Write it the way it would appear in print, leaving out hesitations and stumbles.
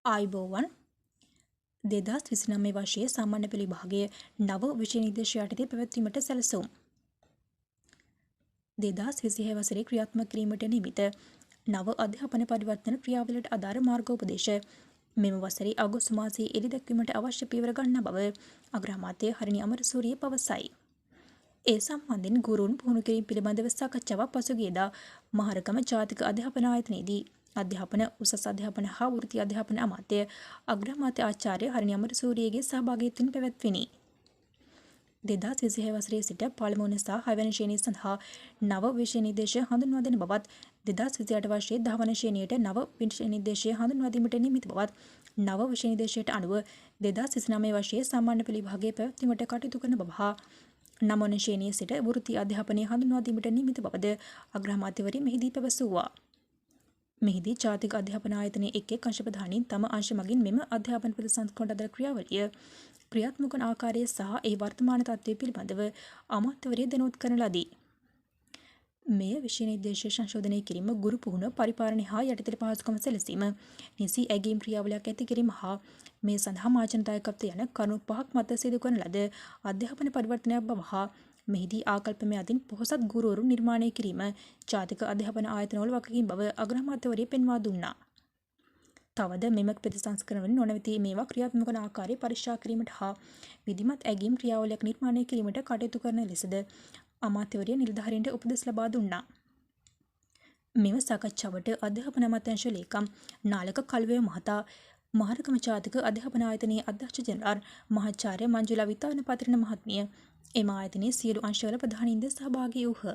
ආයුබෝවන් 2029 වර්ෂයේ සාමාන්‍ය පෙළ විභාගයේ නව විෂය නිර්දේශ යටතේ පැවැත්වීමට සැලසුම් 2026 වසරේ ක්‍රියාත්මක කිරීමට නියමිත නව අධ්‍යාපන පරිවර්තන ක්‍රියාවලියට අදාළ මාර්ගෝපදේශ මෙම වසරේ අගෝස්තු මාසයේ එළි දැක්වීමට අවශ්‍ය පියවර ගන්නා බව අග්‍රාමාත්‍ය හරිනි අමරසූරිය පවසයි. ඒ සම්බන්ධයෙන් ගුරුන් පුහුණු කිරීම පිළිබඳව සාකච්ඡාවක් පසුගියදා මහරගම ජාතික අධ්‍යාපන ආයතනයේදී අධ්‍යාපන උසස් අධ්‍යාපන හා වෘත්ති අධ්‍යාපන අමාත්‍ය අග්‍රාමාත්‍ය ආචාර්ය හරිනි අමරසූරියගේ සහභාගීත්වයෙන් පැවැත්විණි. 2026 වසරේ සිට පළමු වන සහ 6 වන ශ්‍රේණිය සඳහා නව විෂය නිර්දේශය හඳුන්වා දෙන බවත් 2028 වර්ෂයේ 10 වන ශ්‍රේණියට නව විෂය නිර්දේශය හඳුන්වා දීමට නියමිත බවත් නව විෂය නිර්දේශයට අනුව 2029 වර්ෂයේ සාමාන්‍ය පෙළ විභාගයේ පැවැත්වීමට කටයුතු කරන බව හා 9 වන ශ්‍රේණිය සිට වෘත්ති අධ්‍යාපනය හඳුන්වා දීමට නියමිත බවද අග්‍රාමාත්‍යවරිය මෙහිදී පැවසුවා. මෙහිදී ජාතික අධ්‍යාපන ආයතනයේ එක් අංශ ප්‍රධානීන් තම අංශ මගින් මෙම අධ්‍යාපන ප්‍රතිසංස්කරණ අදාළ ක්‍රියාවලිය ක්‍රියාත්මක වන ආකාරය සහ ඒ වර්තමාන තත්ත්වය පිළිබඳව අමාත්‍යවරිය දැනුවත් කරන ලදී. මෙය විෂය නිර්දේශය සංශෝධනය කිරීම, ගුරු පුහුණුව, පරිපාලනය හා යටිතල පහසුකම් සැලසීම, නිසි ඇගීම් ක්‍රියාවලියක් ඇති කිරීම හා මේ සඳහා මාජන දායකත්වය යන කරුණු 5ක් මත සිදු කරන ලද අධ්‍යාපන පරිවර්තනයක් බව හා මෙහිදී ආකල්පමය අතින් පොහොසත් ගුරුවරු නිර්මාණය කිරීම ජාතික අධ්‍යාපන ආයතනවල වගකීම් බව අග්‍රාමාත්‍යවරිය පෙන්වා දුන්නා. තවද මෙම ප්‍රතිසංස්කරණවලින් නොනැවතී මේවා ක්‍රියාත්මක වන ආකාරය පරීක්ෂා කිරීමට හා විධිමත් ඇගීම් ක්‍රියාවලියක් නිර්මාණය කිරීමට කටයුතු කරන ලෙසද අමාත්‍යවරිය නිලධාරීන්ට උපදෙස් ලබා දුන්නා. මෙම සාකච්ඡාවට අධ්‍යාපන අමාත්‍යාංශ ලේකම් නාලක කල්වය මහතා, මහරගම ජාතික අධ්‍යාපන ආයතනයේ අධ්‍යක්ෂ ජෙනරාල් මහාචාර්ය මංජුලා විතාන පතිරණ මහත්මිය, එම ආයතනයේ සියලු අංශවල ප්‍රධානීන්ද සහභාගී වූහ.